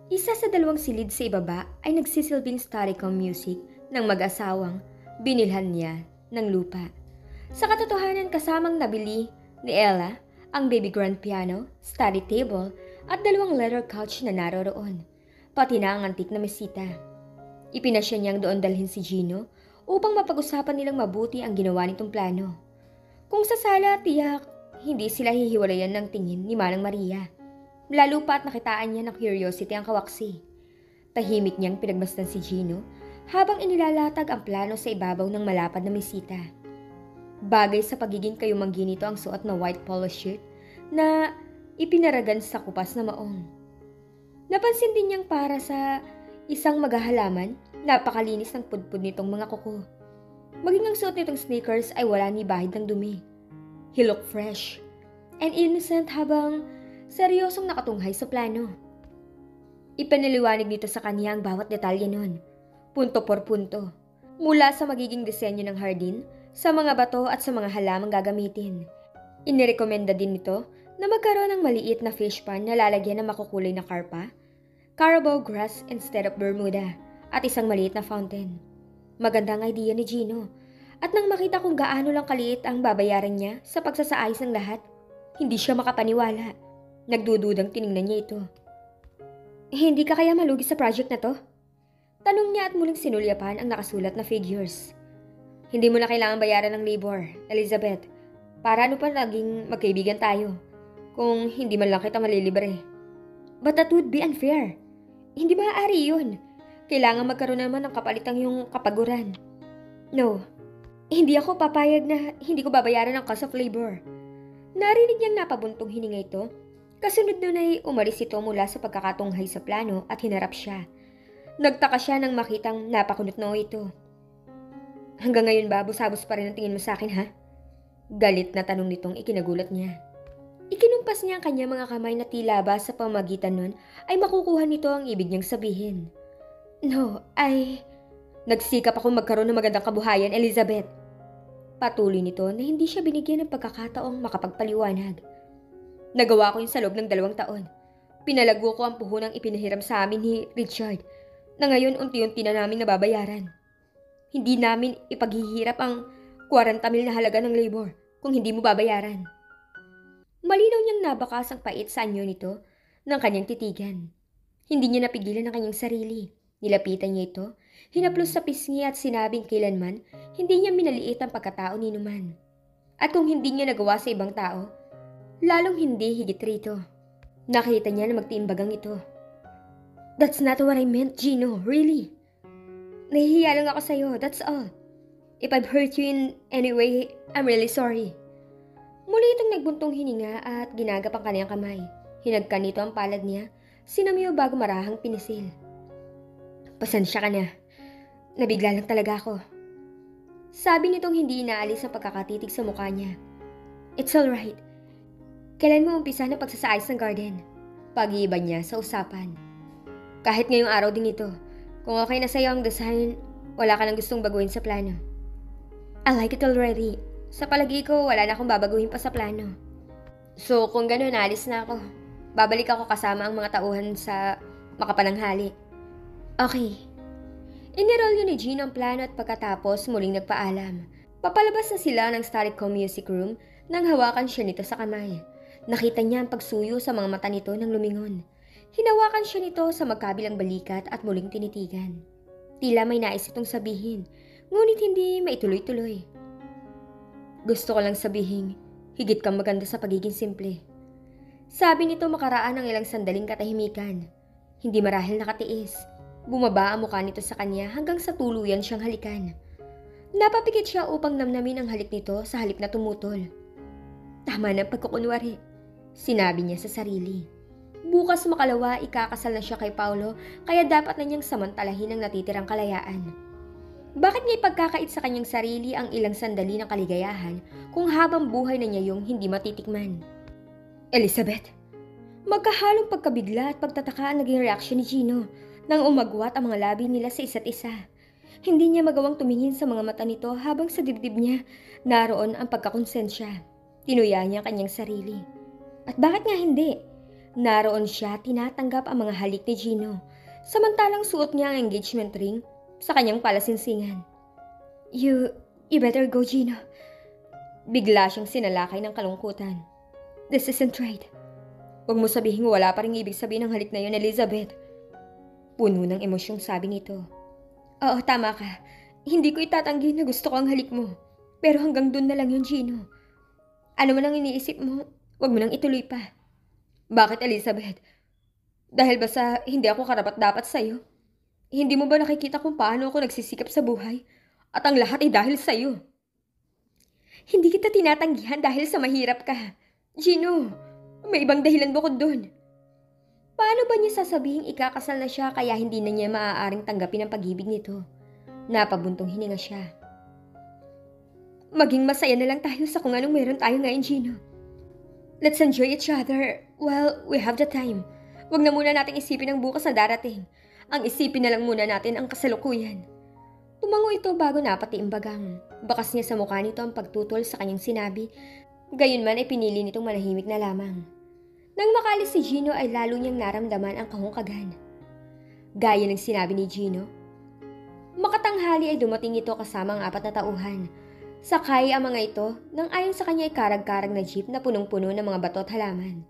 Isa sa dalawang silid sa ibaba ay nagsisilbing Staricom music ng mag-asawang binilhan niya ng lupa. Sa katotohanan kasamang nabili ni Ella ang baby grand piano, study table at dalawang leather couch na naroroon, pati na ang antik na mesita. Ipinasya niyang doon dalhin si Gino upang mapag-usapan nilang mabuti ang ginawa nitong plano. Kung sa sala, tiyak, hindi sila hihiwalayan ng tingin ni Manang Maria. Lalo pa at nakitaan niya ng curiosity ang kawaksi. Tahimik niyang pinagmasdan si Gino habang inilalatag ang plano sa ibabaw ng malapad na mesita. Bagay sa pagiging kayumanggi nito ang suot na white polo shirt na ipinaragan sa kupas na maong. Napansin din niyang para sa isang maghahalaman, napakalinis ng pudpud nitong mga kuko. Maging ang suot nitong sneakers ay wala ni bahid ng dumi. He looked fresh and innocent habang seryosong nakatunghay sa plano. Ipaniliwanag nito sa kanya ang bawat detalye nun, punto por punto, mula sa magiging disenyo ng hardin, sa mga bato at sa mga halamang gagamitin. Inirekomenda din nito na magkaroon ng maliit na fish pond na lalagyan ng makukulay na karpa, carabao grass instead of Bermuda, at isang maliit na fountain. Magandang idea ni Gino, at nang makita kung gaano lang kaliit ang babayaran niya sa pagsasaayos ng lahat, hindi siya makapaniwala. Nagdududang tiningnan niya ito. Hindi ka kaya malugi sa project na to? Tanong niya at muling sinulyapan ang nakasulat na figures. Hindi mo na kailangan bayaran ng labor, Elizabeth. Para ano pa naging magkaibigan tayo kung hindi man lang kita malilibre? But that would be unfair. Hindi maaari yun. Kailangan magkaroon naman ng kapalitang yung kapaguran. No, hindi ako papayag na hindi ko babayaran ang cost of labor. Narinig niyang napabuntong hininga ito. Kasunod nun ay umalis ito mula sa pagkakatunghay sa plano at hinarap siya. Nagtaka siya nang makitang napakunot noo ito. Hanggang ngayon ba, busabos pa rin ang tingin mo sa akin, ha? Galit na tanong nitong ikinagulat niya. Ikinumpas niya ang kanyang mga kamay na tila ba sa pamagitan nun ay makukuha nito ang ibig niyang sabihin. No, nagsikap ako magkaroon ng magandang kabuhayan, Elizabeth. Patuloy nito na hindi siya binigyan ng pagkakataong makapagpaliwanag. Nagawa ko yun sa loob ng 2 taon. Pinalago ko ang puhunang ipinahiram sa amin ni Richard na ngayon unti-unti na namin nababayaran. Hindi namin ipaghihirap ang 40 mil na halaga ng labor kung hindi mo babayaran. Malinaw niyang nabakas ang pait sa anyo nito ng kanyang titigan. Hindi niya napigilan ang kanyang sarili. Nilapitan niya ito, hinaplos sa pisngi at sinabing kailanman hindi niya minaliit ang pagkatao ni Numan. At kung hindi niya nagawa sa ibang tao, lalong hindi higit rito. Nakita niya na magtiimbagang ito. That's not what I meant, Gino, really. Nahihiya lang ako sa'yo, that's all. If I've hurt you in any way, I'm really sorry. Muli itong nagbuntong hininga at ginagap ang kanyang kamay. Hinagkan nito ang palad niya, sinamiyo bago marahang pinisil. Pasensya ka na. Nabigla lang talaga ako. Sabi nitong hindi inaalis ang pagkakatitig sa mukha niya. It's alright. Kailan mo umpisa na pagsasaayos ng garden? Pag-iiba niya sa usapan. Kahit ngayong araw din ito, kung okay na sa'yo ang design, wala ka nang gustong baguhin sa plano. I like it already. Sa palagi ko, wala na akong babaguhin pa sa plano. So, kung gano'n, alis na ako. Babalik ako kasama ang mga tauhan sa makapananghali. Okay. Inirolyo ni Gino ang plano at pagkatapos muling nagpaalam. Papalabas na sila ng Staricom Music Room nang hawakan siya nito sa kamay. Nakita niya ang pagsuyo sa mga mata nito nang lumingon. Hinawakan siya nito sa magkabilang balikat at muling tinitigan. Tila may nais itong sabihin, ngunit hindi maituloy-tuloy. Gusto ko lang sabihin, higit kang maganda sa pagiging simple. Sabi nito makaraan ng ilang sandaling katahimikan. Hindi marahil nakatiis. Bumaba ang mukha nito sa kanya hanggang sa tuluyan siyang halikan. Napapikit siya upang namnamin ang halik nito sa halip na tumutol. Tama na pagkukunwari, sinabi niya sa sarili. Bukas makalawa ikakasal na siya kay Paulo kaya dapat na niyang samantalahin ang natitirang kalayaan. Bakit niya ipagkakait sa kanyang sarili ang ilang sandali ng kaligayahan kung habang buhay na niya yung hindi matitikman? Elizabeth, magkahalong pagkabigla at pagtataka ang naging reaksyon ni Gino nang umagwat ang mga labi nila sa isa't isa. Hindi niya magawang tumingin sa mga mata nito habang sa dibdib niya naroon ang pagkakonsensya. Tinuya niya ang kanyang sarili. At bakit nga hindi? Naroon siya tinatanggap ang mga halik ni Gino, samantalang suot niya ang engagement ring sa kanyang palasinsingan. You better go, Gino. Bigla siyang sinalakay ng kalungkutan. This isn't right. Huwag mo sabihin wala pa rin ibig sabihin ng halik na yun, Elizabeth. Puno ng emosyong sabi nito. Oo, tama ka. Hindi ko itatanggi na gusto ko ang halik mo. Pero hanggang dun na lang yun, Gino. Ano man ang iniisip mo, huwag mo nang ituloy pa. Bakit, Elizabeth? Dahil ba sa hindi ako karapat-dapat sa'yo? Hindi mo ba nakikita kung paano ako nagsisikap sa buhay? At ang lahat ay dahil sa'yo. Hindi kita tinatanggihan dahil sa mahirap ka. Gino, may ibang dahilan bukod dun. Paano ba niya sasabihing ikakasal na siya kaya hindi na niya maaaring tanggapin ang pag-ibig nito? Napabuntong hininga siya. Maging masaya na lang tayo sa kung anong meron tayo ngayon, Gino. Let's enjoy each other while we have the time. Huwag na muna nating isipin ang bukas na darating. Ang isipin na lang muna natin ang kasalukuyan. Tumango ito bago napatiimbagang. Bakas niya sa mukha nito ang pagtutol sa kanyang sinabi. Gayunman ay pinili nitong malahimik na lamang. Nang makalis si Gino ay lalo niyang naramdaman ang kahungkagan. Gaya ng sinabi ni Gino, makatanghali ay dumating ito kasama ang 4 na tauhan. Sakay ang mga ito nang ayon sa kanya ay karag-karag na jeep na punong-puno ng mga bato at halaman.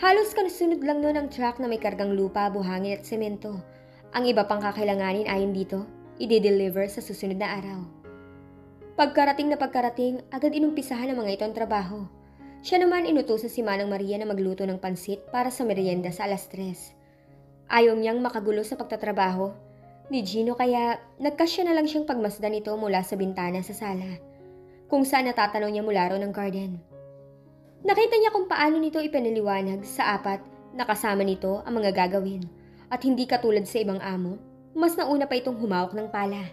Halos kasunod lang noon ang truck na may kargang lupa, buhangin at semento. Ang iba pang kakailanganin ayon dito, i-deliver sa susunod na araw. Pagkarating, agad inumpisahan ng mga ito ang trabaho. Siya naman inutusan si Manang Maria na magluto ng pansit para sa merienda sa 3:00. Ayaw niyang makagulo sa pagtatrabaho ni Gino kaya nagkasya na lang siyang pagmasdan ito mula sa bintana sa sala, kung saan natatanaw niya mula raw ng garden. Nakita niya kung paano nito ipinaliwanag sa 4 na kasama nito ang mga gagawin at hindi katulad sa ibang amo, mas nauna pa itong humawak ng pala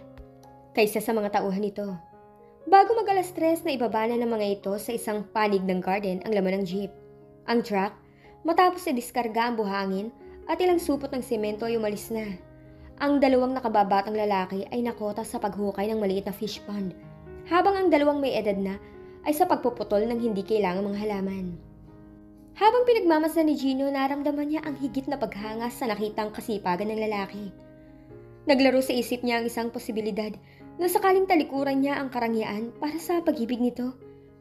kaysa sa mga tauhan nito. Bago mag 3:00 na ibaba na ng mga ito sa isang panig ng garden ang laman ng jeep. Ang truck, matapos i-diskarga ang buhangin at ilang supot ng semento ay umalis na. Ang 2 nakababatang lalaki ay nakota sa paghukay ng maliit na fish pond, habang ang 2 may edad na ay sa pagpuputol ng hindi kailangang mga halaman. Habang pinagmamasdan ni Gino, naramdaman niya ang higit na paghanga sa nakitang kasipagan ng lalaki. Naglaro sa isip niya ang isang posibilidad na sakaling talikuran niya ang karangyaan para sa pag-ibig nito,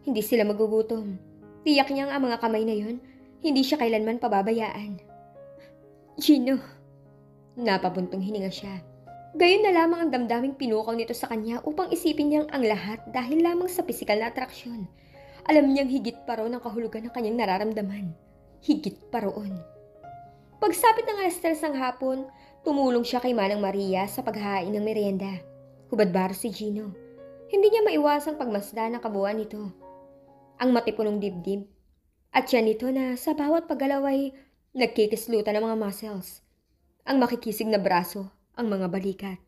hindi sila magugutom. Tiyak niyang ang mga kamay na yun, hindi siya kailanman pababayaan. Gino, napabuntong hininga siya. Gayon na lamang ang damdaming pinukaw nito sa kanya upang isipin niyang ang lahat dahil lamang sa pisikal na atraksyon. Alam niyang higit pa roon ang kahulugan ng kanyang nararamdaman. Higit pa roon. Pagsapit ng 3:00 ng hapon, tumulong siya kay Manang Maria sa paghahain ng merienda. Hubad-baro si Gino. Hindi niya maiwasang pagmasdan ang kabuuan nito. Ang matipunong dibdib at siya nito na sa bawat paggalaw ay nagkikislutan ng mga muscles. Ang makikisig na braso, ang mga balikat.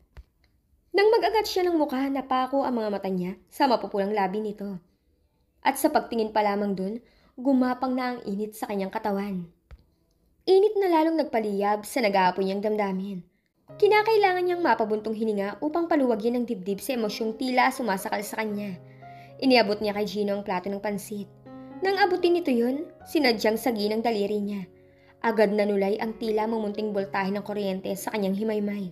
Nang mag-agat siya ng mukha, napako ang mga mata niya sa mapupulang labi nito. At sa pagtingin pa lamang dun, gumapang na ang init sa kanyang katawan. Init na lalong nagpaliyab sa nag-aapoy niyang damdamin. Kinakailangan niyang mapabuntong hininga upang paluwagin ang dibdib sa emosyong tila sumasakal sa kanya. Iniabot niya kay Gino ang plato ng pansit. Nang abutin nito yun, sinadyang sagi ng daliri niya. Agad nanulay ang tila mamunting boltahe ng kuryente sa kanyang himaymay.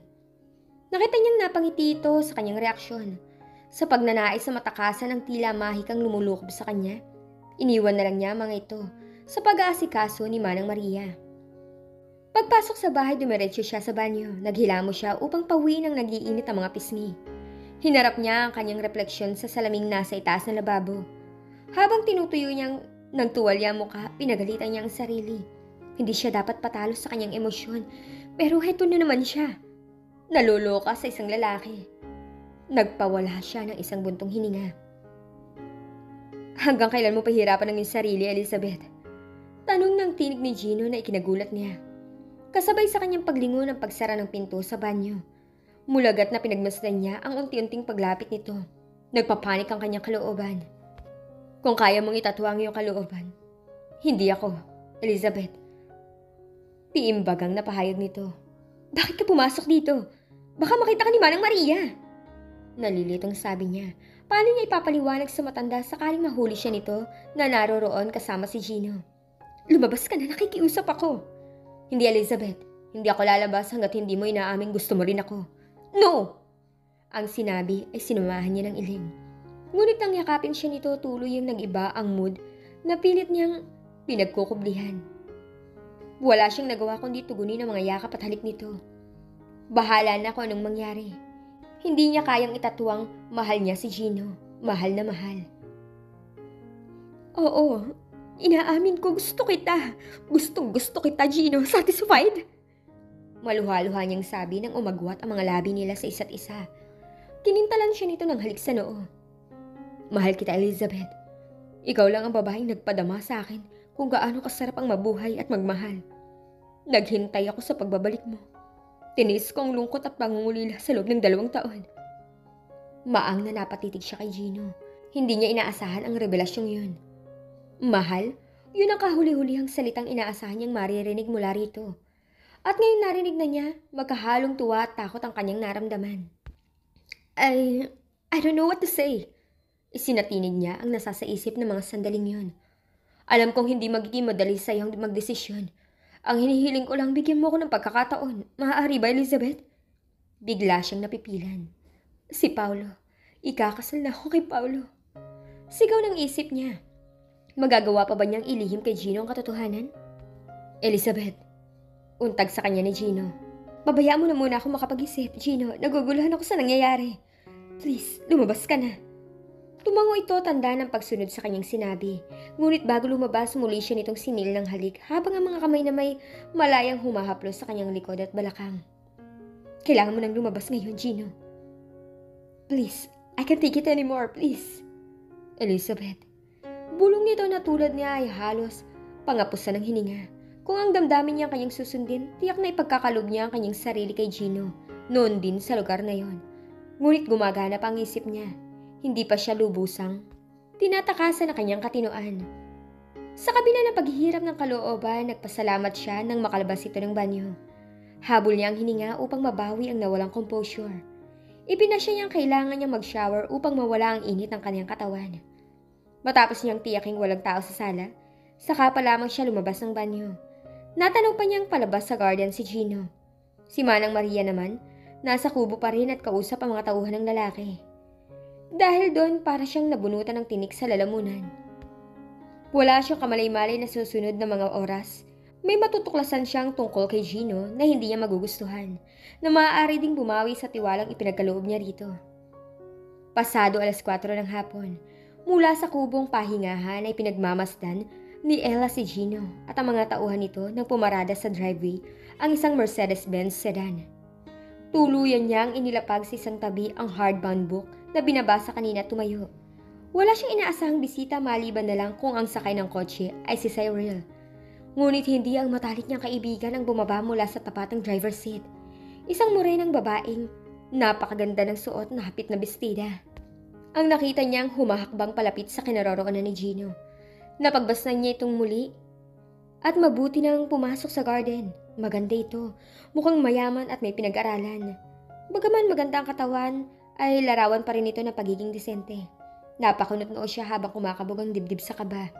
Nakita niyang napangiti ito sa kanyang reaksyon. Sa pagnanais sa matakasan ng tila mahikang lumulukob sa kanya, iniwan na lang niya mga ito sa pag-aasikaso ni Manang Maria. Pagpasok sa bahay, dumiretso siya sa banyo. Naghilamo siya upang pawiin ang nagiinit ang mga pisngi. Hinarap niya ang kanyang refleksyon sa salaming nasa itaas ng lababo. Habang tinutuyo niyang ng tuwalya mukha, pinagalitan niya ang sarili. Hindi siya dapat patalo sa kanyang emosyon, pero heto na naman siya. Naloloka sa isang lalaki. Nagpawala siya ng isang buntong hininga. Hanggang kailan mo pahirapan ang iyong sarili, Elizabeth? Tanong ng tinig ni Gino na ikinagulat niya. Kasabay sa kanyang paglingon ang pagsara ng pinto sa banyo. Mulagat na pinagmasdan niya ang unti-unting paglapit nito. Nagpapanik ang kanyang kalooban. Kung kaya mong itatwa ang iyong kalooban, hindi ako, Elizabeth. Tiimbagang napahayag nito. Bakit ka pumasok dito? Baka makita ka ni Manang Maria. Nalilitong sabi niya. Paano niya ipapaliwanag sa matanda sakaling mahuli siya nito na naroroon kasama si Gino? Lumabas ka na, nakikiusap ako. Hindi, Elizabeth. Hindi ako lalabas hanggat hindi mo inaaming gusto mo rin ako. No! Ang sinabi ay sinumahan niya ng iling. Ngunit nang yakapin siya nito, tuloy yung nag-iba ang mood na pilit niyang pinagkukublihan. Wala siyang nagawa kundi tugunin ang mga yakap at halik nito. Bahala na kung anong mangyari. Hindi niya kayang itatuwang mahal niya si Gino. Mahal na mahal. Oo, inaamin ko, gusto kita. Gusto kita, Gino. Satisfied? Maluha-luha niyang sabi nang umagwat ang mga labi nila sa isa't isa. Kinintalan siya nito ng halik sa noo. Mahal kita, Elizabeth. Ikaw lang ang babaeng nagpadama sa akin kung gaano kasarap ang mabuhay at magmahal. Naghintay ako sa pagbabalik mo. Tinis ko ang lungkot at pangungulila sa loob ng 2 taon. Maang na napatitig siya kay Gino. Hindi niya inaasahan ang revelasyong yun. Mahal, yun ang kahuli-hulihang salitang inaasahan niyang maririnig mula rito. At ngayon narinig na niya, magkahalong tuwa at takot ang kanyang naramdaman. I don't know what to say. Isinatinig niya ang nasa sa isip ng mga sandaling yun. Alam kong hindi magiging madali sa iyong magdesisyon. Ang hinihiling ko lang, bigyan mo ko ng pagkakataon. Maaari ba, Elizabeth? Bigla siyang napipilan. Si Paulo. Ikakasal na ako kay Paulo. Sigaw ng isip niya. Magagawa pa ba niyang ilihim kay Gino ang katotohanan? Elizabeth. Untag sa kanya ni Gino. Babayaan mo na muna ako makapag-isip, Gino. Naguguluhan ako sa nangyayari. Please, lumabas ka na. Tumango ito tanda ng pagsunod sa kanyang sinabi. Ngunit bago lumabas, muli siya nitong sinil ng halik habang ang mga kamay na may malayang humahaplos sa kanyang likod at balakang. Kailangan mo nang lumabas ngayon, Gino. Please, I can't take it anymore, please. Elizabeth. Bulong nito na tulad niya ay halos pangapusan ng hininga. Kung ang damdamin niya ang kanyang susundin, tiyak na ipagkakalob niya ang kanyang sarili kay Gino, noon din sa lugar na yon. Ngunit gumagana pa ang isip niya. Hindi pa siya lubusang tinatakasan ang kanyang katinoan. Sa kabila ng paghihirap ng kalooban, nagpasalamat siya nang makalabas ito ng banyo. Habol niya ang hininga upang mabawi ang nawalang composure. Ipinasya niyang kailangan niyang mag-shower upang mawala ang init ng kanyang katawan. Matapos niyang tiyaking walang tao sa sala, saka pa lamang siya lumabas ng banyo. Natanong pa niyang palabas sa garden si Gino. Si Manang Maria naman, nasa kubo pa rin at kausap ang mga tauhan ng lalaki. Dahil doon, para siyang nabunutan ng tinik sa lalamunan. Wala siyang kamalay-malay na susunod na mga oras. May matutuklasan siyang tungkol kay Gino na hindi niya magugustuhan, na maaari ding bumawi sa tiwalang ipinagkaloob niya rito. Pasado 4:00 ng hapon, mula sa kubong pahingahan ay pinagmamasdan ni Ella si Gino at ang mga tauhan nito nang pumarada sa driveway ang isang Mercedes-Benz sedan. Tuluyan niyang inilapag sa isang tabi ang hardbound book na binabasa kanina at tumayo. Wala siyang inaasahang bisita maliban na lang kung ang sakay ng kotse ay si Cyril. Ngunit hindi ang matalik niyang kaibigan ang bumaba mula sa tapat ng driver's seat. Isang morenang babaeng napakaganda ng suot na hapit na bestida. Ang nakita niyang humahakbang palapit sa kinaroroonan ni Gino. Napagbasnan niya itong muli at mabuti nang pumasok sa garden. Maganda ito, mukhang mayaman at may pinag-aralan. Bagaman maganda ang katawan, ay larawan pa rin ito ng pagiging disente. Napakunot noo siya habang kumakabog ang dibdib sa kaba.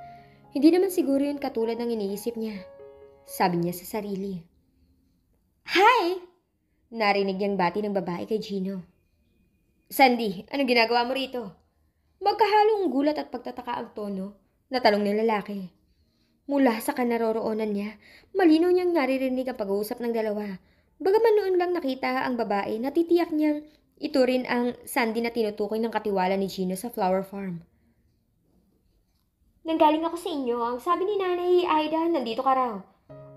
Hindi naman siguro yun katulad ng iniisip niya. Sabi niya sa sarili. Hi! Narinig niyang bati ng babae kay Gino. Sandy, anong ginagawa mo rito? Magkahalong gulat at pagtataka ang tono na tanong ng lalaki. Mula sa kanaroroonan niya, malinaw niyang naririnig ang pag-uusap ng dalawa. Bagaman noon lang nakita ang babae, natitiyak niyang ito rin ang Sandy na tinutukoy ng katiwala ni Gino sa flower farm. Nanggaling ako sa inyo, ang sabi ni Nanay Aida, nandito ka raw.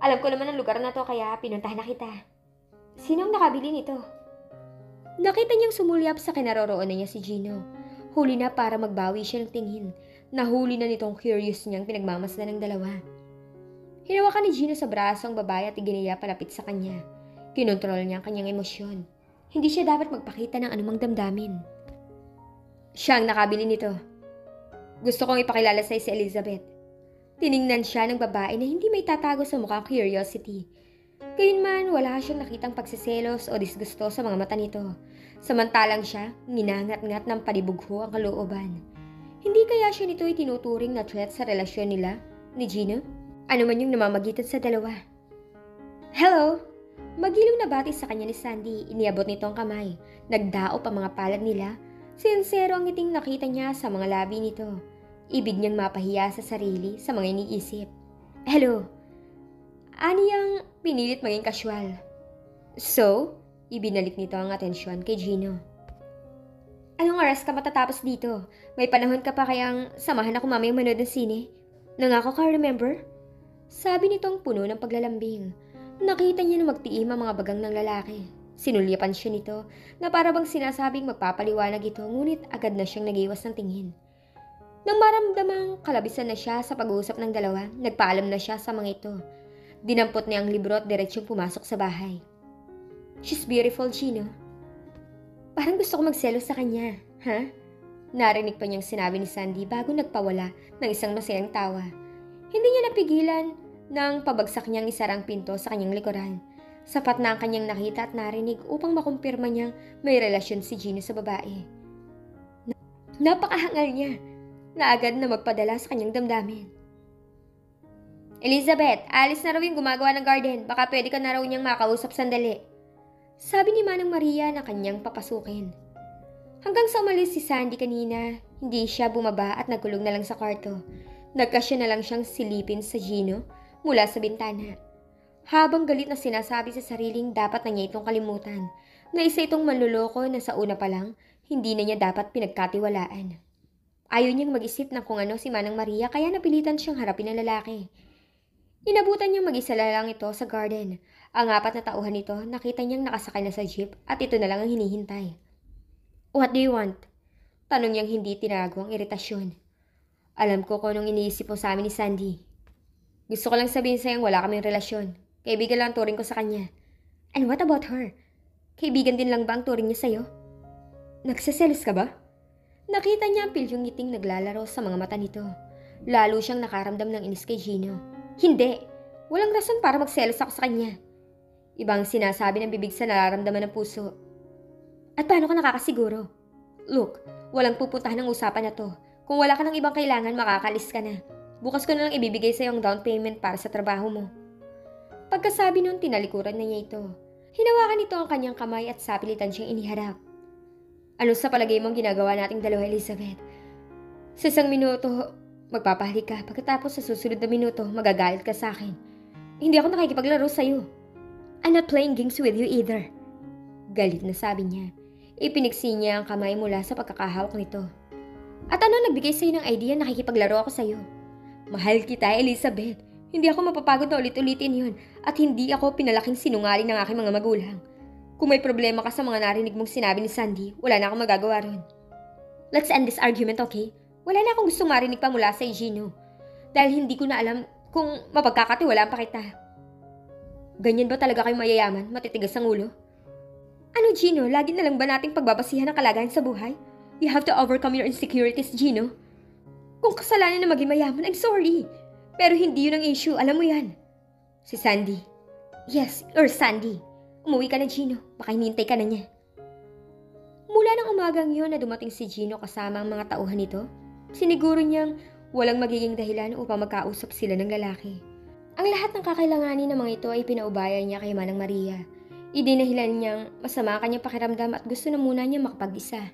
Alam ko naman ang lugar na to kaya pinuntahan na kita. Sino ang nakabili nito? Nakita niyang sumulyap sa kinaroroonan niya si Gino. Huli na para magbawi siya ng tingin. Nahuli na nitong curious niyang pinagmamasdan ng dalawa. Hinawakan ni Gino sa braso ang babae at iginiya palapit sa kanya. Kinontrol niya ang kanyang emosyon. Hindi siya dapat magpakita ng anumang damdamin. Siya ang nakabili nito. Gusto kong ipakilala sa'yo si Elizabeth. Tiningnan siya ng babae na hindi may tatago sa mukhang curiosity. Gayunman, wala siyang nakitang pagsiselos o disgusto sa mga mata nito. Samantalang siya, nginangat-ngat ng palibugho ang kalooban. Hindi kaya siya nito itinuturing na threat sa relasyon nila ni Gino? Ano man yung namamagitan sa dalawa. Hello! Magiliw na bati sa kanya ni Sandy, iniabot nito ang kamay. Nagdaop ang mga palad nila. Sinsero ang ngiting nakita niya sa mga labi nito. Ibig niyang mapahiya sa sarili sa mga iniisip. Hello! Aniyang pinilit maging kasywal. So, ibinalik nito ang atensyon kay Gino. Anong oras ka matatapos dito? May panahon ka pa kayang samahan ako mamayang manood ng sine? Nangako ka, remember? Sabi nitong puno ng paglalambing. Nakita niya na magtiim ang mga bagang ng lalaki. Sinulyapan siya nito na para bang sinasabing magpapaliwanag ito, ngunit agad na siyang nag-iwas ng tingin. Nang maramdamang kalabisan na siya sa pag-uusap ng dalawa, nagpaalam na siya sa mga ito. Dinampot niya ang libro at diretsyong pumasok sa bahay. She's beautiful, Gino. Parang gusto ko magselos sa kanya, ha? Narinig pa niyang sinabi ni Sandy bago nagpawala ng isang masayang tawa. Hindi niya napigilan nang pabagsak niyang isarang pinto sa kanyang likuran. Sapat na ang kanyang nakita at narinig upang makumpirma niyang may relasyon si Gino sa babae. Napakahangal niya na agad na magpadala sa kanyang damdamin. Elizabeth, alis na raw yung gumagawa ng garden. Baka pwede ka na raw niyang makausap sandali. Sabi ni Manang Maria na kanyang papasukin. Hanggang sa umalis si Sandy kanina, hindi siya bumaba at nagkulong na lang sa kwarto. Nagkasya na lang siyang silipin sa Gino mula sa bintana. Habang galit na sinasabi sa sariling dapat na niya itong kalimutan, na isa itong manluloko na sa una pa lang, hindi na niya dapat pinagkatiwalaan. Ayaw niyang mag-isip ng kung ano si Manang Maria kaya napilitan siyang harapin ng lalaki. Inabutan niyang mag-isa lang ito sa garden. Ang 4 na tauhan nito, nakita niyang nakasakay na sa jeep at ito na lang ang hinihintay. What do you want? Tanong niyang hindi tinago ang iritasyon. Alam ko kung anong iniisip mo sa amin ni Sandy. Gusto ko lang sabihin sa'yong wala kaming relasyon. Kaibigan lang ang turing ko sa kanya. And what about her? Kaibigan din lang ba ang turing niya sa'yo? Nagsiselos ka ba? Nakita niya ang pilyong ngiting naglalaro sa mga mata nito. Lalo siyang nakaramdam ng inis kay Gino. Hindi! Walang rason para magselos ako sa kanya. Ibang sinasabi ng bibig sa nararamdaman ng puso. At paano ka nakakasiguro? Look, walang pupuntahan ng usapan na to. Kung wala ka ng ibang kailangan, makakalis ka na. Bukas ko na lang ibibigay sa'yo ang down payment para sa trabaho mo. Pagkasabi nun, tinalikuran na niya ito. Hinawakan nito ang kanyang kamay at sapilitan siyang iniharap. Ano sa palagay mong ginagawa nating dalawa, Elizabeth? Sa isang minuto, magpapahalik ka. Pagkatapos sa susunod na minuto, magagalit ka sa akin. Hindi ako nakikipaglaro sa'yo. I'm not playing games with you either. Galit na sabi niya. Ipiniksi niya ang kamay mula sa pagkakahawak nito. At ano nagbigay sa'yo ng idea na nakikipaglaro ako sa'yo? Mahal kita, Elizabeth. Hindi ako mapapagod na ulit-ulitin yun at hindi ako pinalaking sinungaling ng aking mga magulang. Kung may problema ka sa mga narinig mong sinabi ni Sandy, wala na akong magagawa ron. Let's end this argument, okay? Wala na akong gustong marinig pa mula sa Gino. Dahil hindi ko na alam kung mapagkakatiwalaan pa kita. Ganyan ba talaga kayo mayayaman, matitigas ang ulo? Ano, Gino? Lagi na lang ba nating pagbabasihan ang kalagayan sa buhay? You have to overcome your insecurities, Gino. Kung kasalanan na maging mayaman, I'm sorry. Pero hindi yun ang issue, alam mo yan. Si Sandy. Yes, or Sandy. Umuwi ka na, Gino. Baka hinintay ka na niya. Mula ng umagang yun na dumating si Gino kasama ang mga tauhan nito, siniguro niyang walang magiging dahilan upang magkausap sila ng lalaki. Ang lahat ng kakailanganin ng mga ito ay pinaubayan niya kay Manang Maria. Idinahilan niyang masama ang kanyang pakiramdam at gusto na muna niya makapag-isa.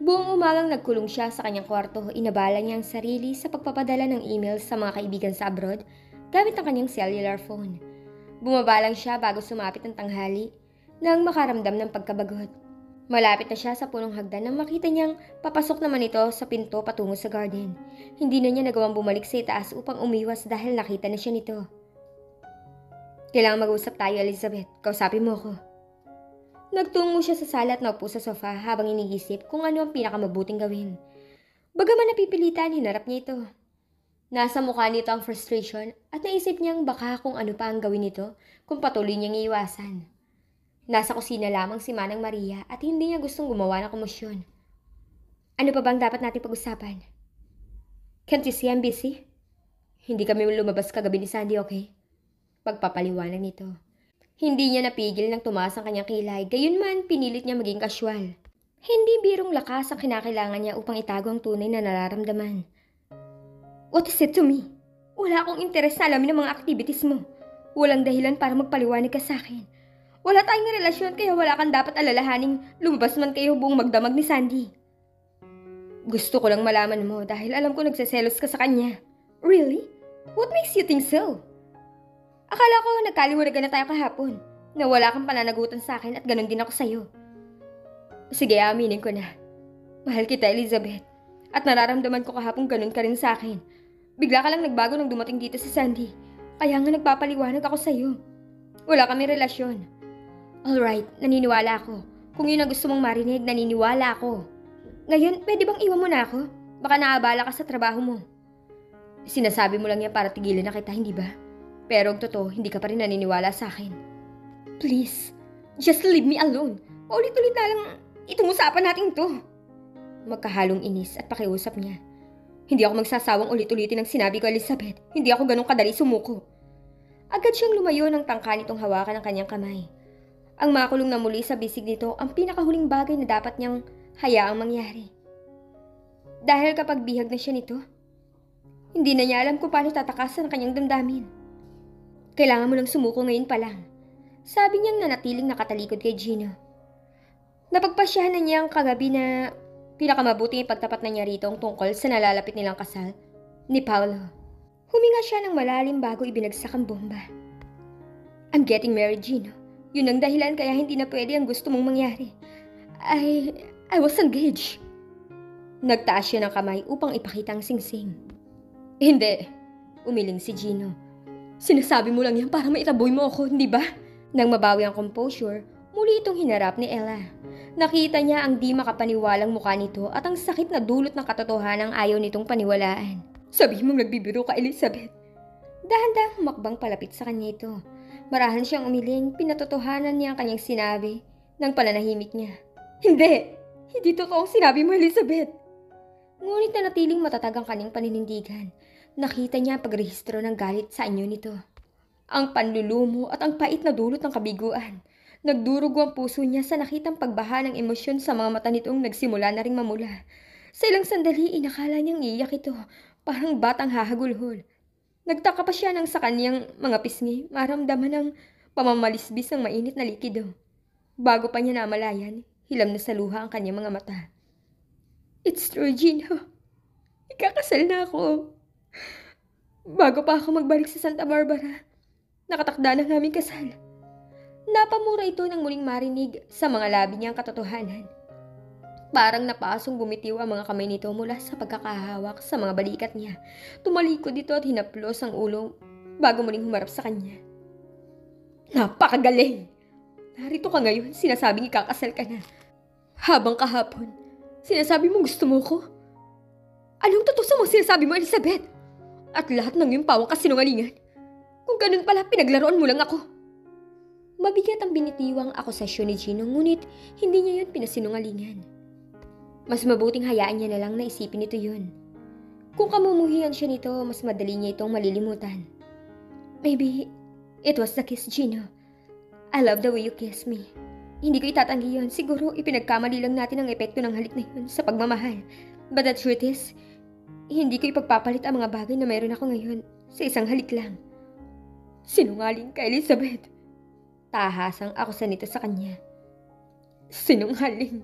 Buong umagang nagkulong siya sa kanyang kwarto, inabala niya ang sarili sa pagpapadala ng email sa mga kaibigan sa abroad gamit ang kanyang cellular phone. Bumaba lang siya bago sumapit ang tanghali nang makaramdam ng pagkabagot. Malapit na siya sa punong hagdan nang makita niyang papasok naman ito sa pinto patungo sa garden. Hindi na niya nagawang bumalik sa itaas upang umiwas dahil nakita na siya nito. Kailangan mag-usap tayo, Elizabeth. Kausapin mo ako. Nagtungo siya sa sala at naupo sa sofa habang iniisip kung ano ang pinakamabuting gawin. Bagaman napipilitan, hinarap niya ito. Nasa mukha nito ang frustration at naisip niyang baka kung ano pa ang gawin nito kung patuloy niyang iiwasan. Nasa kusina lamang si Manang Maria at hindi niya gustong gumawa ng komosyon. Ano pa bang dapat natin pag-usapan? Can't you see I'm busy? Hindi kami lumabas kagabi ni Sandy, okay? Pagpapaliwanag nito. Hindi niya napigil nang tumaas ang kanyang kilay, gayunman pinilit niya maging kasywal. Hindi birong lakas ang kinakailangan niya upang itago ang tunay na nararamdaman. What is it to me? Wala akong interes na alamin ang mga activities mo. Walang dahilan para magpaliwanag ka sa akin. Wala tayong relasyon kaya wala kang dapat alalahaning lumabas man kayo buong magdamag ni Sandy. Gusto ko lang malaman mo dahil alam ko nagseselos ka sa kanya. Really? What makes you think so? Akala ko nagkaliwanagan na tayo kahapon na wala kang pananagutan sa akin at ganun din ako sa'yo. Sige, aminin ko na. Mahal kita, Elizabeth. At nararamdaman ko kahapon ganun ka rin sa akin. Bigla ka lang nagbago nang dumating dito si Sandy. Kaya nga nagpapaliwanag ako sa'yo. Wala kami relasyon. Alright, naniniwala ako. Kung yun ang gusto mong marinig, naniniwala ako. Ngayon, pwede bang iwan mo na ako? Baka naabala ka sa trabaho mo. Sinasabi mo lang yan para tigilan na kita, hindi ba? Pero ang totoo, hindi ka pa rin naniniwala sa akin. Please, just leave me alone. Paulit-ulit na lang itong usapan natin to. Magkahalong inis at pakiusap niya. Hindi ako magsasawang ulit-ulitin ang sinabi ko, Elizabeth. Hindi ako ganong kadali sumuko. Agad siyang lumayo ng tangka nitong hawakan ng kanyang kamay. Ang makulong na muli sa bisig nito ang pinakahuling bagay na dapat niyang hayaang mangyari. Dahil kapag bihag na siya nito, hindi na niya alam kung paano tatakasan ang kanyang damdamin. Kailangan mo lang sumuko ngayon pa lang. Sabi niyang nanatiling nakatalikod kay Gino. Napagpasyahan na niya ang kagabi na pinakamabuting ipagtapat na niya rito ang tungkol sa nalalapit nilang kasal ni Paolo. Huminga siya ng malalim bago ibinagsak ang bomba. I'm getting married, Gino. Yun ang dahilan kaya hindi na pwede ang gusto mong mangyari. I was engaged. Nagtaas siya ng kamay upang ipakita ang singsing. Hindi, umiling si Gino. Sinasabi mo lang yan para maitaboy mo ako, hindi ba? Nang mabawi ang composure, muli itong hinarap ni Ella. Nakita niya ang di makapaniwalang mukha nito at ang sakit na dulot ng katotohanang ayaw nitong paniwalaan. Sabihin mong nagbibiro ka, Elizabeth. Dahan-dahang humakbang palapit sa kanya ito. Marahan siyang umiling, pinatotohanan niya ang kanyang sinabi ng pananahimik niya. Hindi! Hindi totoo ang sinabi mo, Elizabeth! Ngunit nanatiling matatag ang kanyang paninindigan. Nakita niya ang pagrehistro ng galit sa anyo nito. Ang panlulumo at ang pait na dulot ng kabiguan. Nagdurugo ang puso niya sa nakitang pagbaha ng emosyon sa mga mata nitong nagsimula na ring mamula. Sa ilang sandali, inakala niyang iiyak ito, parang batang hahagulhol. Nagtaka pa siya nang sa kanyang mga pisngi, maramdaman ng pamamalisbis ng mainit na likido. Bago pa niya namalayan, hilam na sa luha ang kanyang mga mata. It's true, Gino. Ikakasal na ako. Bago pa ako magbalik sa Santa Barbara, nakatakda na ng aming kasal. Napamura ito nang muling marinig sa mga labi niya ang katotohanan. Parang napasong bumitiw ang mga kamay nito mula sa pagkakahawak sa mga balikat niya. Tumalikod ito at hinaplos ang ulo bago muling humarap sa kanya. Napakagaling! Narito ka ngayon, sinasabing ikakasal ka na. Habang kahapon, sinasabi mo gusto mo ko? Anong totoo sa mga sinasabi mo, Elizabeth? At lahat ng iyong pawang kasinungalingan? Kung ganun pala, pinaglaruan mo lang ako. Mabigat ang binitiwang akusasyon ni Gino, ngunit hindi niya yun pinasinungalingan. Mas mabuting hayaan niya na lang na isipin ito yun. Kung kamumuhian siya nito, mas madali niya itong malilimutan. Maybe it was the kiss, Gino. I love the way you kiss me. Hindi ko itatanggi yun. Siguro ipinagkamali lang natin ang epekto ng halik na yun sa pagmamahal. But the truth is, hindi ko ipagpapalit ang mga bagay na mayroon ako ngayon sa isang halik lang. Sinungaling ka, Elizabeth. Tahasang ako sa nito sa kanya. Sinungaling.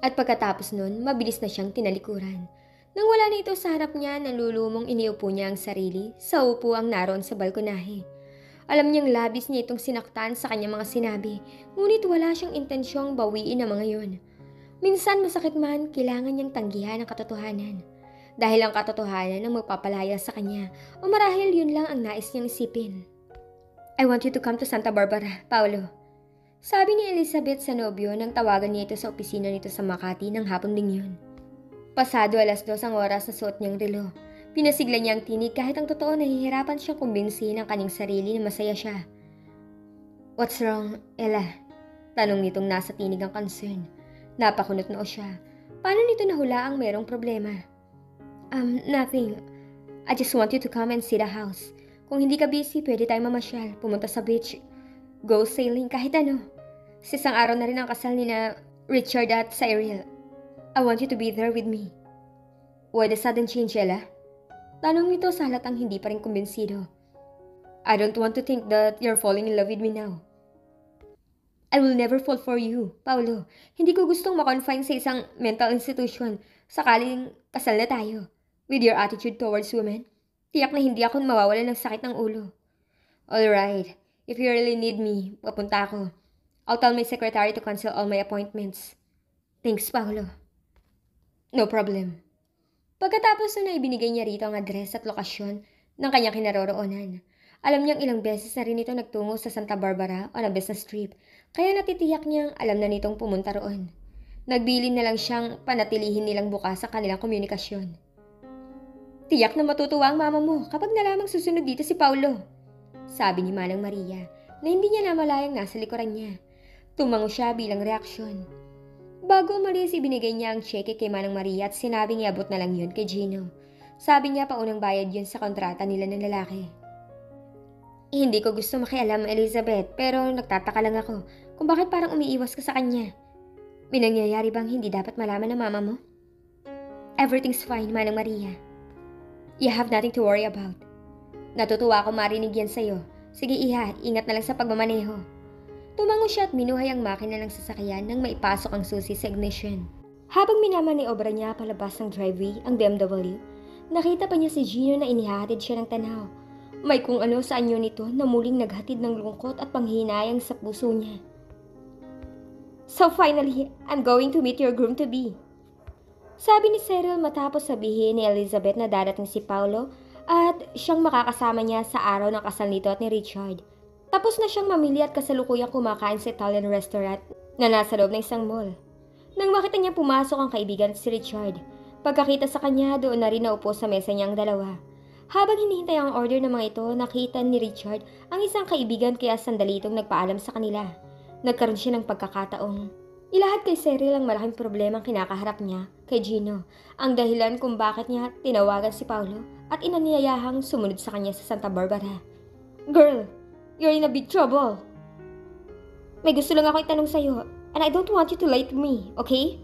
At pagkatapos nun, mabilis na siyang tinalikuran. Nang wala na ito sa harap niya, nalulumong iniupo niya ang sarili sa upuang naroon sa balkonahe. Alam niyang labis niya itong sinaktan sa kanyang mga sinabi, ngunit wala siyang intensyong bawiin ang mga yun. Minsan masakit man, kailangan niyang tanggihan ang katotohanan. Dahil ang katotohanan ang magpapalaya sa kanya, o marahil yun lang ang nais niyang isipin. I want you to come to Santa Barbara, Paolo. Sabi ni Elizabeth sa nobyo nang tawagan niya ito sa opisina nito sa Makati ng hapon ding yun. Pasado 2:00 ang oras na suot niyang relo. Pinasigla niya ang tinig kahit ang totoo nahihirapan siyang kumbinsihin ang kanyang sarili na masaya siya. What's wrong, Ella? Tanong nitong nasa tinig ang concern. Napakunot noo siya. Paano nito nahula ang merong problema? Nothing. I just want you to come and see the house. Kung hindi ka busy, pwede tayong mamasyal, pumunta sa beach, go sailing, kahit ano. Sa isang araw na rin ang kasal ni na Richard at Cyril. I want you to be there with me. Why the sudden change, Ella? Tanong nito sa halatang hindi pa rin kumbinsido. I don't want to think that you're falling in love with me now. I will never fall for you, Paolo. Hindi ko gustong makonfine sa isang mental institution sakaling kasal na tayo. With your attitude towards women, tiyak na hindi ako mawawalan ng sakit ng ulo. Alright, if you really need me, papunta ako. I'll tell my secretary to cancel all my appointments. Thanks, Paolo. No problem. Pagkatapos na ibinigay niya rito ang address at lokasyon ng kanyang kinaroroonan, alam niyang ilang beses na rin ito nagtungo sa Santa Barbara on a business trip, kaya natitiyak niyang alam na nitong pumunta roon. Nagbilin na lang siyang panatilihin nilang bukas ang kanilang komunikasyon. Tiyak na matutuwa ang mama mo kapag nalamang susunod dito si Paulo, sabi ni Manang Maria na hindi niya namalayang nasa likuran niya. Tumango siya bilang reaksyon. Bago umalis, ibinigay niya ang cheque kay Manang Maria at sinabing iabot na lang yun kay Gino. Sabi niya paunang bayad yun sa kontrata nila ng lalaki. Hindi ko gusto makialam, Elizabeth, pero nagtataka lang ako kung bakit parang umiiwas ka sa kanya. May nangyayari bang hindi dapat malaman ng mama mo? Everything's fine, Manang Maria. You have nothing to worry about. Natutuwa ako marinig yan sa'yo. Sige iha, ingat na lang sa pagmamaneho. Tumango siya at minuhay ang makina ng sasakyan nang maipasok ang susi sa ignition. Habang minamaniobra niya palabas ng driveway ang BMW, nakita pa niya si Gino na inihahatid siya ng tanaw. May kung ano sa anyo nito na muling naghatid ng lungkot at panghihinayang sa puso niya. So finally, I'm going to meet your groom-to-be. Sabi ni Cyril matapos sabihin ni Elizabeth na darating si Paulo at siyang makakasama niya sa araw ng kasal nito at ni Richard. Tapos na siyang mamili at kasalukuyang kumakain sa Italian restaurant na nasa loob ng isang mall. Nang makita niya pumasok ang kaibigan at si Richard, pagkakita sa kanya doon na rin naupo sa mesa niya ang dalawa. Habang hinihintay ang order ng mga ito, nakita ni Richard ang isang kaibigan kaya sandali itong nagpaalam sa kanila. Nagkaroon siya ng pagkakataong ilahad kay Cyril ang malaking problema ang kinakaharap niya kay Gino, ang dahilan kung bakit niya tinawagan si Paulo at inaniyayahang sumunod sa kanya sa Santa Barbara. Girl, you're in a big trouble. May gusto lang ako itanong sa'yo and I don't want you to lie to me, okay?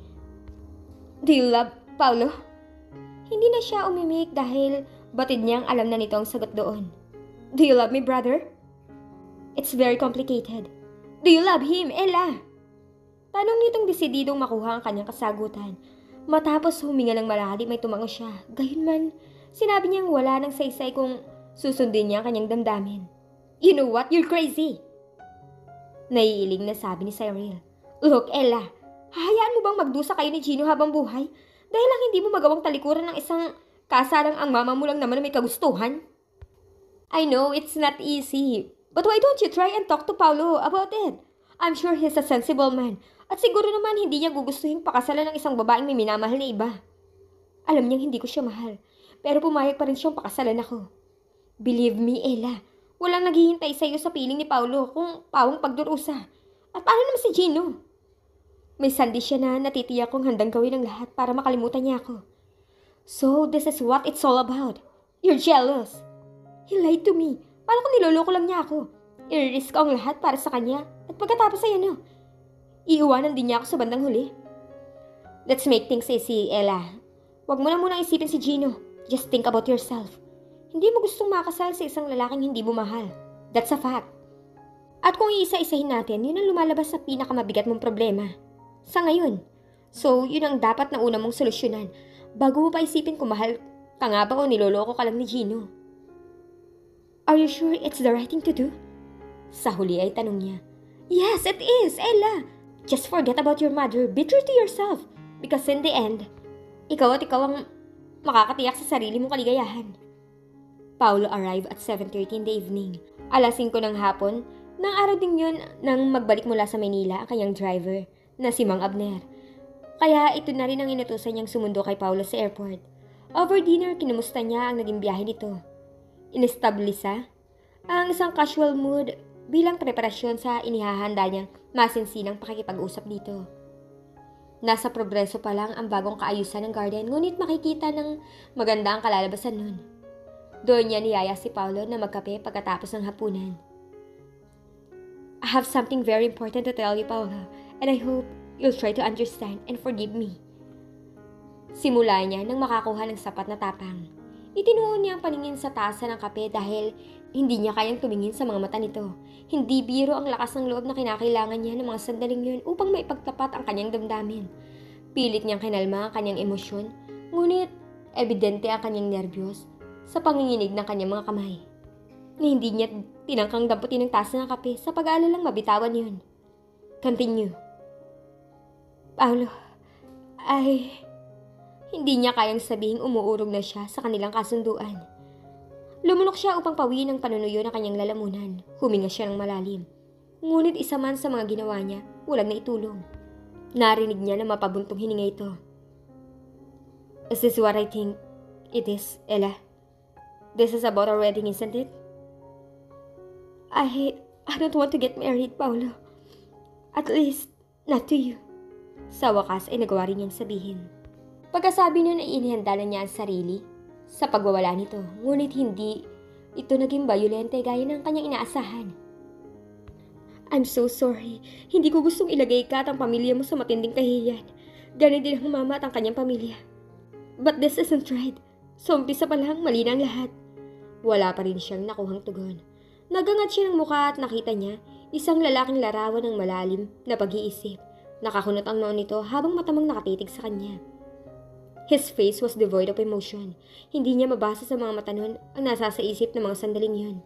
Do you love Paulo? Hindi na siya umimik dahil batid niyang alam na nito ang sagot doon. Do you love me, brother? It's very complicated. Do you love him, Ella? Tanong nitong desididong makuha ang kanyang kasagutan. Matapos huminga ng malalim may tumango siya. Gayunman, sinabi niyang wala nang saysay kung susundin niya ang kanyang damdamin. You know what? You're crazy! Naiiling na sabi ni Cyril. Look, Ella, hahayaan mo bang magdusa kayo ni Gino habang buhay? Dahil lang hindi mo magawang talikuran ng isang kasalang ang mama mo lang naman na may kagustuhan? I know it's not easy, but why don't you try and talk to Paulo about it? I'm sure he's a sensible man, at siguro naman hindi niya gugustuhin pakasalan ng isang babaeng may minamahal na iba. Alam niyang hindi ko siya mahal, pero pumayag pa rin siyang pakasalan ako. Believe me, Ella, walang naghihintay sa iyo sa piling ni Paulo kung pawang pagdurusa. At paano naman si Gino? May sandi siya na natitiyak kong handang gawin ang lahat para makalimutan niya ako. So, this is what it's all about. You're jealous. He lied to me. Paano kung niloloko lang niya ako? I-risk ko ang lahat para sa kanya. At pagkatapos ay ano? Iiwanan din niya ako sa bandang huli. Let's make things easy, Ella. Huwag mo na munang isipin si Gino. Just think about yourself. Hindi mo gustong makasal sa isang lalaking hindi mo mahal. That's a fact. At kung iisa-isahin natin, yun ang lumalabas sa pinakamabigat mong problema. Sa ngayon. So, yun ang dapat na una mong solusyonan. Bago mo pa isipin kung mahal ka nga ba o niloloko ka lang ni Gino. Are you sure it's the right thing to do? Sa huli ay tanong niya. Yes, it is, Ella. Just forget about your mother. Be true to yourself. Because in the end, ikaw ang makakatiyak sa sarili mong kaligayahan. Paulo arrived at 7:30 in the evening. Alas 5 ng hapon, nang araw din yun nang magbalik mula sa Manila ang kanyang driver na si Mang Abner. Kaya ito na rin ang inutusan niyang sumundo kay Paulo sa airport. Over dinner, kinumusta niya ang naging biyahe nito. Inestablisa ang isang casual mood bilang preparasyon sa inihahanda niyang masinsinang pakikipag-usap dito. Nasa progreso pa lang ang bagong kaayusan ng garden, ngunit makikita ng maganda ang kalalabasan nun. Doon niya niyaya si Paulo na magkape pagkatapos ng hapunan. I have something very important to tell you, Paulo, and I hope you'll try to understand and forgive me. Simula niya nang makakuha ng sapat na tapang. Itinuon niya ang paningin sa tasa ng kape dahil hindi niya kayang tumingin sa mga mata nito. Hindi biro ang lakas ng loob na kinakailangan niya ng mga sandaling yun upang maipagtapat ang kanyang damdamin. Pilit niyang kinalma ang kanyang emosyon, ngunit evidente ang kanyang nerbiyos sa panginginig ng kanyang mga kamay. Ni hindi niya tinangkang damputin ng tasa ng kape sa pag-aalalang mabitawan yun. Continue. Paulo, hindi niya kayang sabihing umuurog na siya sa kanilang kasunduan. Lumunok siya upang pawiin ang panunuyo ng kanyang lalamunan. Huminga siya ng malalim. Ngunit isa man sa mga ginawa niya, walang naitulong. Narinig niya na mapabuntong hininga ito. Is this what I think it is, Ella? This is about our wedding, isn't it? I don't want to get married, Paulo. At least, not to you. Sa wakas ay nagawa rin niyang sabihin. Pagkasabi nun ay inihanda na niya ang sarili sa pagwawala nito, ngunit hindi ito naging bayolente gaya ng kanyang inaasahan. I'm so sorry. Hindi ko gustong ilagay ka at ang pamilya mo sa matinding kahihiyan. Ganun din ang mama at ang kanyang pamilya. But this isn't right. So umpisa pa lang, mali na ang lahat. Wala pa rin siyang nakuhang tugon. Nagangat siya ng mukha at nakita niya isang lalaking larawan ng malalim na pag-iisip. Nakakunot ang noon nito habang matamang nakatitig sa kanya. His face was devoid of emotion. Hindi niya mabasa sa mga mata nun ang nasa sa isip ng mga sandaling yun.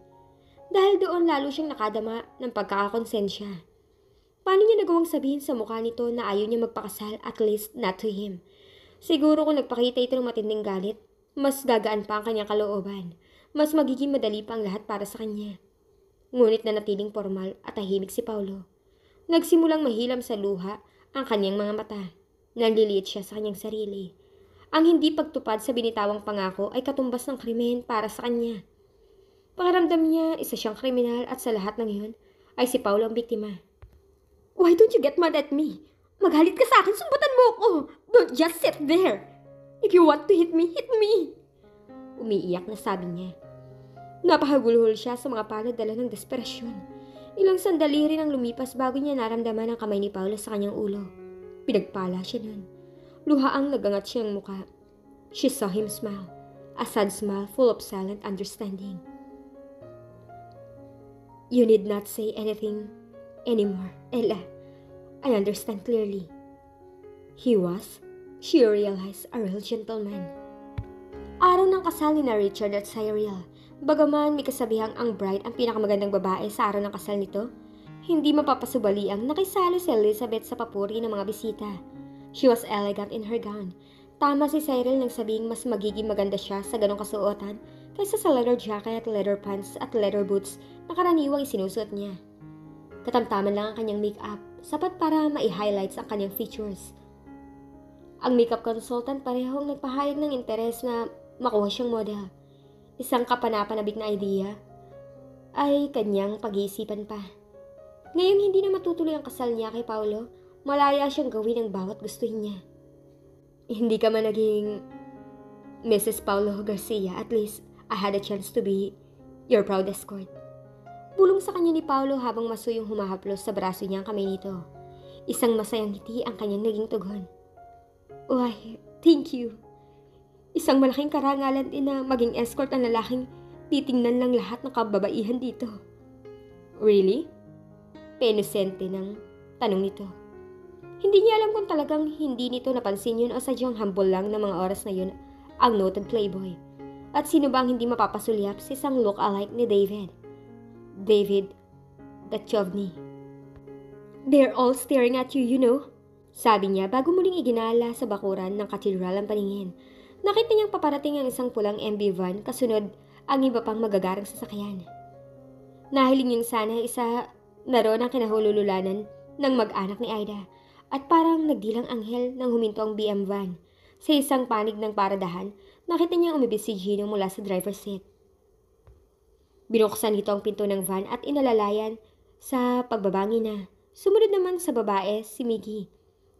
Dahil doon lalo siyang nakadama ng pagkakakonsensya. Paano niya nagawang sabihin sa mukha nito na ayaw niya magpakasal, at least not to him? Siguro kung nagpakita ito ng matinding galit, mas gagaan pa ang kanyang kalooban. Mas magiging madali pa ang lahat para sa kanya. Ngunit nanatiling formal at tahimik si Paulo. Nagsimulang mahilam sa luha ang kanyang mga mata. Nanliliit siya sa kanyang sarili. Ang hindi pagtupad sa binitawang pangako ay katumbas ng krimen para sa kanya. Pakiramdam niya, isa siyang kriminal at sa lahat ng iyon ay si Paulo ang biktima. Why don't you get mad at me? Magalit ka sa akin, sumbutan mo ako. Don't just sit there. If you want to hit me, hit me. Umiiyak na sabi niya. Napahagulhol siya sa mga palad dala ng desperasyon. Ilang sandali rin ang lumipas bago niya naramdaman ang kamay ni Paulo sa kanyang ulo. Pinagpala siya nun. Luhaang nagangat siyang mukha. She saw him smile. A sad smile full of silent understanding. You need not say anything anymore, Ella. I understand clearly. He was, she realized, a real gentleman. Araw ng kasal ni na Richard at Cyril. Bagaman may kasabihang ang bride ang pinakamagandang babae sa araw ng kasal nito, hindi mapapasubali ang nakisalo si Elizabeth sa papuri ng mga bisita. She was elegant in her gown. Tama si Cyril nang sabing mas magiging maganda siya sa ganong kasuotan kaysa sa leather jacket, leather pants at leather boots na karaniwang isinusuot niya. Katamtaman lang ang kanyang makeup, sapat para mai-highlights ang kanyang features. Ang makeup consultant parehong nagpahayag ng interes na makuha siyang model. Isang kapanapanabik na idea ay kanyang pag-iisipan pa. Ngayong hindi na matutuloy ang kasal niya kay Paulo, malaya siyang gawin ang bawat gustuhin niya. Hindi ka man naging Mrs. Paulo Garcia, at least I had a chance to be your proud escort. Bulong sa kanya ni Paulo habang masuyong humahaplos sa braso niya ang kamay nito. Isang masayang ngiti ang kanyang naging tugon. Why, thank you. Isang malaking karangalan din na maging escort ang lalaking titingnan lang lahat ng kababaihan dito. Really? Penusente ng tanong nito. Hindi niya alam kung talagang hindi nito napansin yun o sadyang humble lang ng mga oras na yun ang noted playboy. At sino ba ang hindi mapapasulyap sa isang look-alike ni David? David Duchovny. They're all staring at you, you know? Sabi niya bago muling iginala sa bakuran ng katedral ang paningin. Nakita niyang paparating ang isang pulang MB van kasunod ang iba pang magagarang sasakyan. Nahiling niyang sana isa naroon ang kinahululanan ng mag-anak ni Aida at parang nagdilang anghel nang huminto ang BM van. Sa isang panig ng paradahan, nakita niyang umibis si Gino mula sa driver's seat. Binuksan nito ang pinto ng van at inalalayan sa pagbabangi na. Sumunod naman sa babae si Miggy.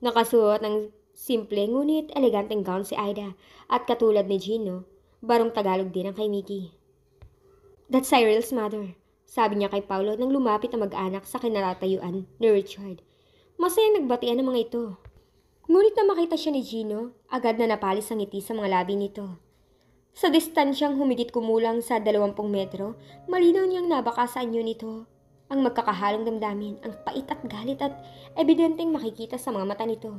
Nakasuot ng simple ngunit eleganteng gown si Aida at katulad ni Gino, barong Tagalog din ang kay Miggy. That's Cyril's mother, sabi niya kay Paulo nang lumapit ang mag-anak sa kinatatayuan ni Richard. Masayang nagbatian ng mga ito. Ngunit na makita siya ni Gino, agad na napalis ang ngiti sa mga labi nito. Sa distansyang humigit kumulang sa 20 metro, malinaw niyang nabaka sa anyo nito ang magkakahalong damdamin, ang pait at galit at ebidenteng makikita sa mga mata nito.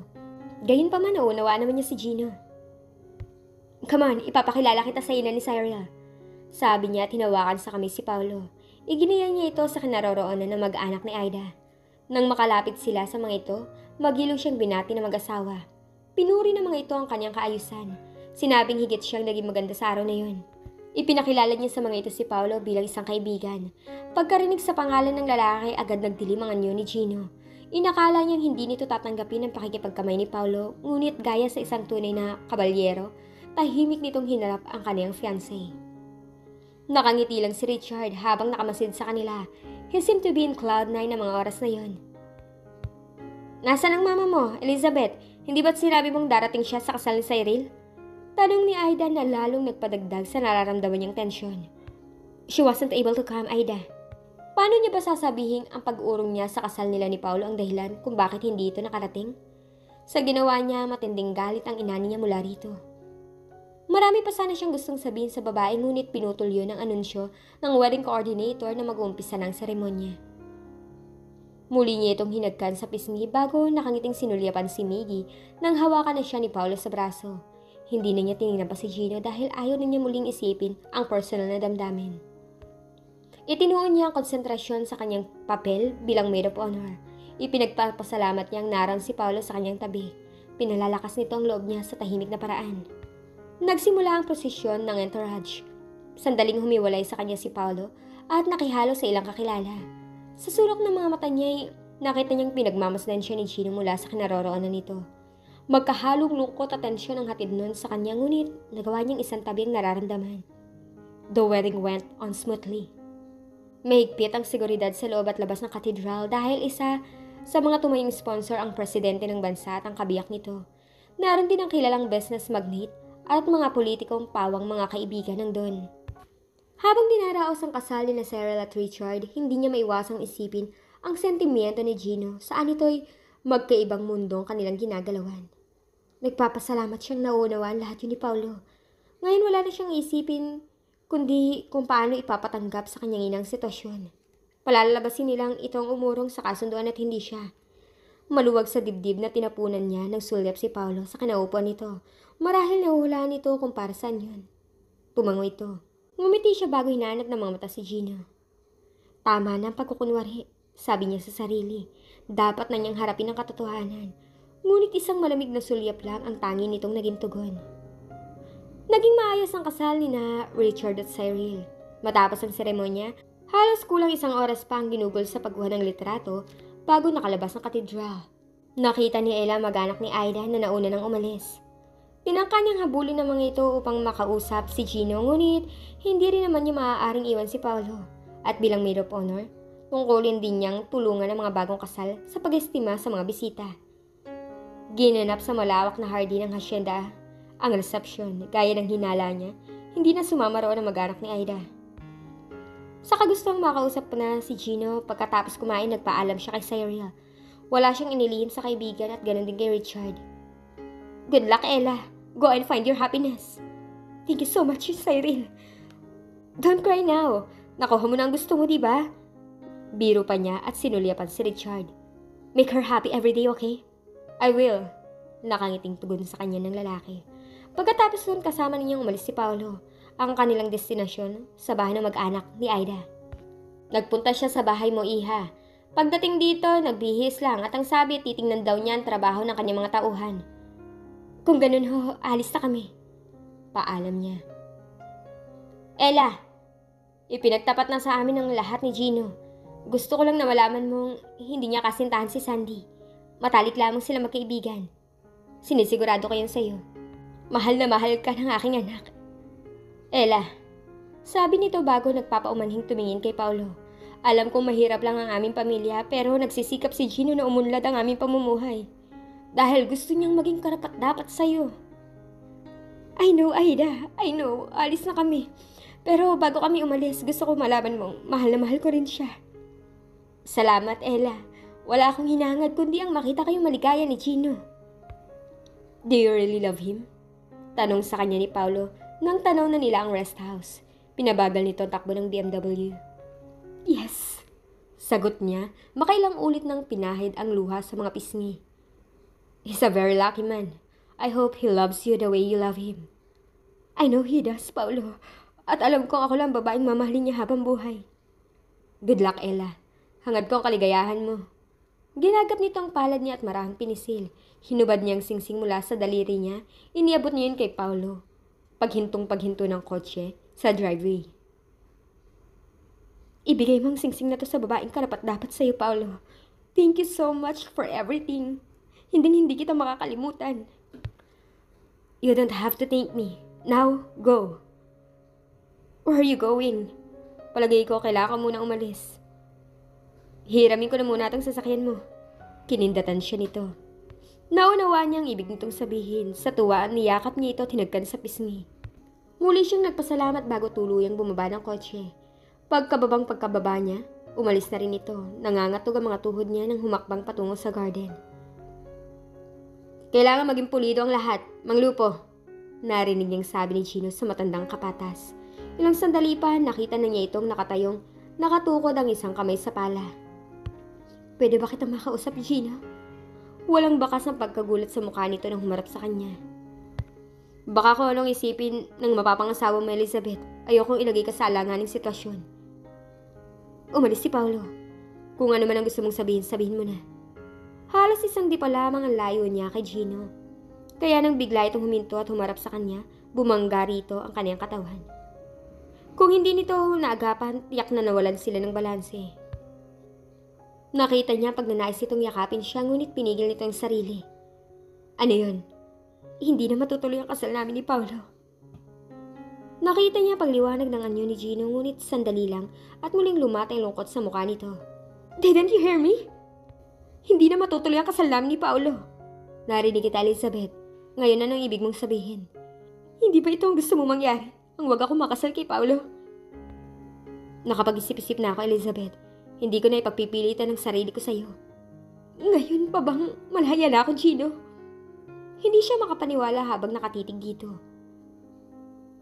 Gayunpaman naunawaan naman niya si Gino. "Come on, ipapakilala kita sa ina ni Cyril," sabi niya at hinawakan sa kamay si Paulo. Iginaya niya ito sa kinaroroonan ng mag-anak ni Aida. Nang makalapit sila sa mga ito, magilong siyang binati ng mag-asawa. Pinuri ng mga ito ang kanyang kaayusan. Sinabing higit siyang naging maganda sa araw na yun. Ipinakilala niya sa mga ito si Paulo bilang isang kaibigan. Pagkarinig sa pangalan ng lalaki, agad nagdilim ang anyo ni Gino. Inakala niyang hindi nito tatanggapin ang pakikipagkamay ni Paulo, ngunit gaya sa isang tunay na kabalyero, tahimik nitong hinarap ang kanyang fiancé. Nakangiti lang si Richard habang nakamasid sa kanila. He seemed to be in cloud nine na mga oras na yon. "Nasaan ang mama mo, Elizabeth? Hindi ba't sinabi mong darating siya sa kasal ni Cyril?" Tanong ni Aida na lalong nagpadagdag sa nararamdaman niyang tensyon. "She wasn't able to come, Aida." Paano niya ba sasabihin ang pag-urong niya sa kasal nila ni Paulo ang dahilan kung bakit hindi ito nakarating? Sa ginawa niya, matinding galit ang inani niya mula rito. Marami pa sana siyang gustong sabihin sa babae, ngunit pinutol yun ang anunsyo ng wedding coordinator na mag-uumpisa ng seremonya. Muli niya itong hinagkan sa pisngi bago nakangiting sinulyapan si Miggy nang hawakan na siya ni Paulo sa braso. Hindi na niya tinignan pa si Gino dahil ayaw na niya muling isipin ang personal na damdamin. Itinuon niya ang konsentrasyon sa kanyang papel bilang maid of honor. Ipinagpapasalamat niyang naroon si Paulo sa kanyang tabi. Pinalalakas nito ang loob niya sa tahimik na paraan. Nagsimula ang prosesyon ng entourage. Sandaling humiwalay sa kanya si Paulo at nakihalo sa ilang kakilala. Sa sulok ng mga mata niya, nakita niyang pinagmamasdan siya ni Gino mula sa kinaroroonan nito. Magkahalong lungkot at tensyon ang hatid nun sa kanya, ngunit nagawa niyang isang tabi ang nararamdaman. The wedding went on smoothly. Mahigpit ang seguridad sa loob at labas ng katedral dahil isa sa mga tumayong sponsor ang presidente ng bansa at ang kabiyak nito. Naroon din ang kilalang business magnate at mga politikong pawang mga kaibigan ng Don. Habang dinaraos ang kasal ni Cyril at Richard, hindi niya maiwasang isipin ang sentimiento ni Gino saan ito'y magkaibang mundong kanilang ginagalawan. Nagpapasalamat siyang naunawaan lahat yun ni Paulo. Ngayon wala na siyang isipin kundi kung paano ipapatanggap sa kanyang inang sitwasyon. Palalabasin nilang itong umurong sa kasunduan at hindi siya. Maluwag sa dibdib na tinapunan niya ng sulyap si Paulo sa kinaupuan nito. Marahil nahuhulaan ito kung para saan yun. Tumango ito. Ngumiti siya bago hinahanap ng mga mata si Gino. Tama na ang pagkukunwari, sabi niya sa sarili. Dapat na niyang harapin ang katotohanan. Ngunit isang malamig na sulyap lang ang tangi nitong naging tugon. Naging maayos ang kasal ni na Richard at Cyril. Matapos ang seremonya, halos kulang isang oras pa ang ginugol sa pagkuha ng litrato bago nakalabas ng katedral. Nakita ni Ella mag-anak ni Aida na nauna nang umalis. Tinangka niyang habulin ng mga ito upang makausap si Gino, ngunit hindi rin naman niya maaaring iwan si Paulo. At bilang maid of honor, tungkulin din niyang tulungan ang mga bagong kasal sa pag-estima sa mga bisita. Ginanap sa malawak na hardin ng hasyenda ang resepsyon. Gaya ng hinala niya, hindi na sumama roon ang mag-anak ni Aida. Sa kagustong makausap na si Gino, pagkatapos kumain nagpaalam siya kay Cyril. Wala siyang inilihim sa kaibigan at ganoon din kay Richard. "Good luck, Ella. Go and find your happiness." "Thank you so much, Cyril." "Don't cry now. Nakuha mo na ang gusto mo, di ba?" Biro pa niya at sinulyapan si Richard. "Make her happy every day, okay?" "I will." Nakangiting tugon sa kanya ng lalaki. Pagkatapos nun, kasama ninyang umalis si Paulo, ang kanilang destinasyon sa bahay ng mag-anak ni Aida. Nagpunta siya sa bahay mo, iha. Pagdating dito, nagbihis lang at ang sabi, titingnan daw niya ang trabaho ng kanyang mga tauhan. "Kung ganun ho, alis na kami." Paalam niya. "Ella, ipinagtapat na sa amin ng lahat ni Gino. Gusto ko lang na malaman mong hindi niya kasintahan si Sandy. Matalik lamang sila magkaibigan. Sinisigurado ko yun sa'yo. Mahal na mahal ka ng aking anak." "Ella," sabi nito bago nagpapaumanhing tumingin kay Paulo. "Alam kong mahirap lang ang aming pamilya pero nagsisikap si Gino na umunlad ang aming pamumuhay. Dahil gusto niyang maging karapat-dapat sa'yo." "I know, Aida. I know. Alis na kami. Pero bago kami umalis, gusto ko malaman mong mahal na mahal ko rin siya." "Salamat, Ella. Wala akong hinahangad kundi ang makita kayong maligaya ni Gino." "Do you really love him?" Tanong sa kanya ni Paulo Nang tanaw na nila ang rest house, pinabagal nito ang takbo ng BMW. Yes, sagot niya, makailang ulit nang pinahid ang luha sa mga pisngi. He's a very lucky man. I hope he loves you the way you love him. I know he does, Paulo. At alam kong ako lang babaeng mamahalin niya habang buhay. Good luck, Ella. Hangad ko ang kaligayahan mo. Ginagap nito ang palad niya at marahang pinisil. Hinubad niya ang singsing mula sa daliri niya. Iniabot niya yun kay Paulo. Paghintong-paghinto ng kotse sa driveway. Ibigay mo ang singsing na to sa babaeng karapat-dapat sa'yo, Paulo. Thank you so much for everything. Hindi kita makakalimutan. You don't have to thank me. Now, go. Where are you going? Palagay ko kailangan muna umalis. Hiramin ko na muna itong sasakyan mo. Kinindatan siya nito. Naunawaan niya ang ibig nitong sabihin. Sa tuwa, niyakap niya ito tinagkan sa pisngi. Muli siyang nagpasalamat bago tuluyang bumaba ng kotse. Pagkababa niya, umalis na rin ito. Nangangatog ang mga tuhod niya nang humakbang patungo sa garden. Kailangan maging pulido ang lahat, Mang Lupo. Narinig niyang sabi ni Gino sa matandang kapatas. Ilang sandali pa, nakita na niya itong nakatayong, nakatukod ang isang kamay sa pala. Pwede ba kita makausap, Gino? Walang bakas ng pagkagulat sa mukha nito nang humarap sa kanya. Baka kung anong isipin ng mapapangasawa mo, Elizabeth, ayokong ilagay ka sa alanganing sitwasyon. Umalis si Paulo. Kung ano man ang gusto mong sabihin, sabihin mo na. Halos isang di pa lamang ang layo niya kay Gino. Kaya nang bigla itong huminto at humarap sa kanya, bumangga rito ang kanyang katawan. Kung hindi nito naagapan, tiyak na nawalan sila ng balanse. Nakita niya pag nanais itong yakapin siya, ngunit pinigil nito ang sarili. Ano yun? Hindi na matutuloy ang kasal namin ni Paulo. Nakita niya pagliwanag ng anyo ni Gino, ngunit sandali lang at muling lumatay lungkot sa mukha nito. Didn't you hear me? Hindi na matutuloy ang kasal namin ni Paulo. Narinig kita, Elizabeth. Ngayon anong ibig mong sabihin? Hindi ba ito ang gusto mong mangyari? Ang wag ako makasal kay Paulo? Nakapag-isip-isip na ako, Elizabeth. Hindi ko na ipagpipilitan ng sarili ko sa'yo. Ngayon pa bang malaya na ako, Gino? Hindi siya makapaniwala habang nakatitig dito.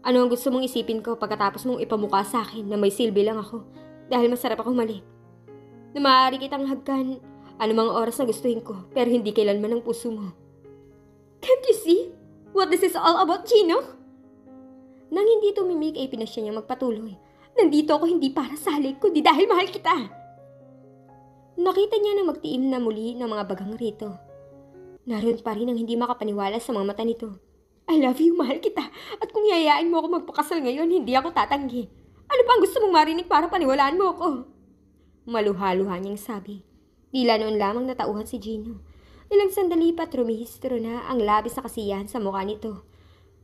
Ano ang gusto mong isipin ko pagkatapos mong ipamukha sa akin na may silbi lang ako dahil masarap akong mali? Na maaari kitang hagkan anumang oras na gustuhin ko pero hindi kailanman ng puso mo. Can't you see what this is all about, Gino? Nang hindi tumimik ay pinasya niyang magpatuloy. Nandito ako hindi para sa halik kundi dahil mahal kita. Nakita niya na magtiim na muli ng mga bagang rito. Naroon pa rin ang hindi makapaniwala sa mga mata nito. I love you, mahal kita. At kung yayain mo ako magpakasal ngayon, hindi ako tatanggi. Ano pa ang gusto mong marinig para paniwalaan mo ako? Maluha-luha niyang sabi. Tila noon lamang natauhan si Gino. Ilang sandali pa rumihistro na ang labis na kasiyahan sa mukha nito.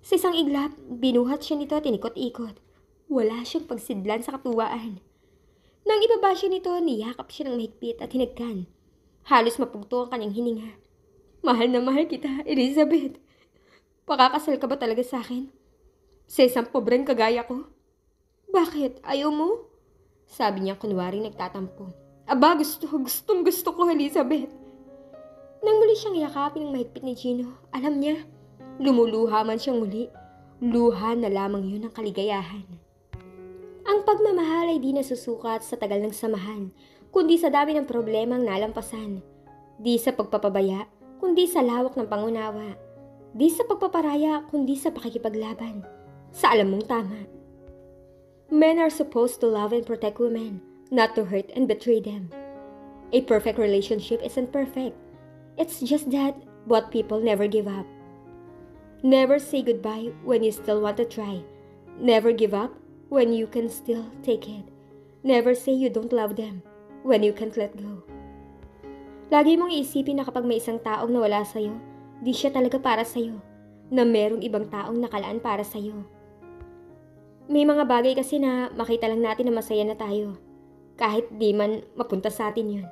Sa isang iglap, binuhat siya nito at inikot-ikot. Wala siyang pagsidlan sa katuwaan. Nang ibaba siya nito, niyakap siya ng mahigpit at hinagkan. Halos mapugto ang kanyang hininga. Mahal na mahal kita, Elizabeth. Pakakasal ka ba talaga sa akin? Sa isang pobreng kagaya ko? Bakit? Ayaw mo? Sabi niya kunwari nagtatampo. Aba, gustong gusto ko, Elizabeth. Nang muli siyang yakapin ng mahigpit ni Gino, alam niya, lumuluha man siyang muli. Luha na lamang yun ang kaligayahan. Ang pagmamahal ay di nasusukat sa tagal ng samahan, kundi sa dami ng problemang nalampasan. Di sa pagpapabaya, kundi sa lawak ng pangunawa. Di sa pagpaparaya, kundi sa pakikipaglaban. Sa alam mong tama. Men are supposed to love and protect women, not to hurt and betray them. A perfect relationship isn't perfect. It's just that both people never give up. Never say goodbye when you still want to try. Never give up when you can still take it. Never say you don't love them when you can't let go. Lagi mong iisipin na kapag may isang taong nawala sa'yo, di siya talaga para sa'yo, na merong ibang taong nakalaan para sa'yo. May mga bagay kasi na makita lang natin na masaya na tayo, kahit di man mapunta sa atin yun.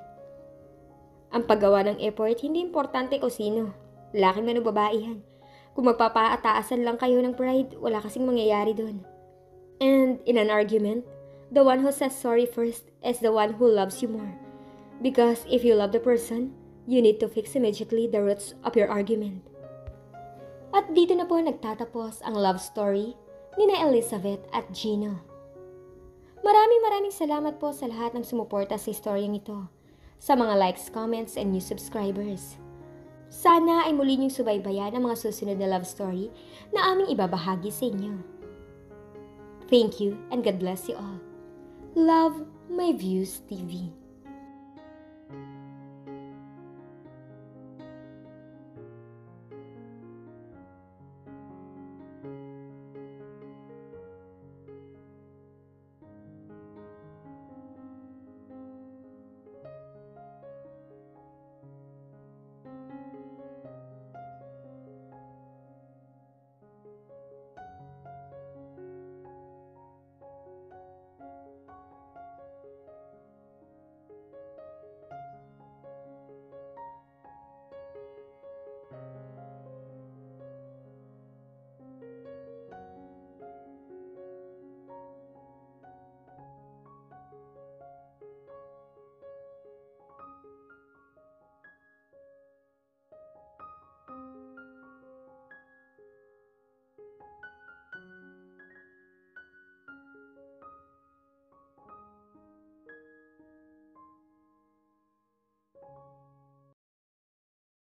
Ang paggawa ng effort, hindi importante kung sino, lalaki man o babae yan. Kung magpapaataasan lang kayo ng pride, wala kasing mangyayari doon. And in an argument, the one who says sorry first is the one who loves you more. Because if you love the person, you need to fix immediately the roots of your argument. At dito na po nagtatapos ang love story nina Elizabeth at Gino. Maraming salamat po sa lahat ng sumuporta sa istoryang ito, sa mga likes, comments, and new subscribers. Sana ay muli niyong subaybayan ang mga susunod na love story na aming ibabahagi sa inyo. Thank you and God bless you all. Love My Views TV.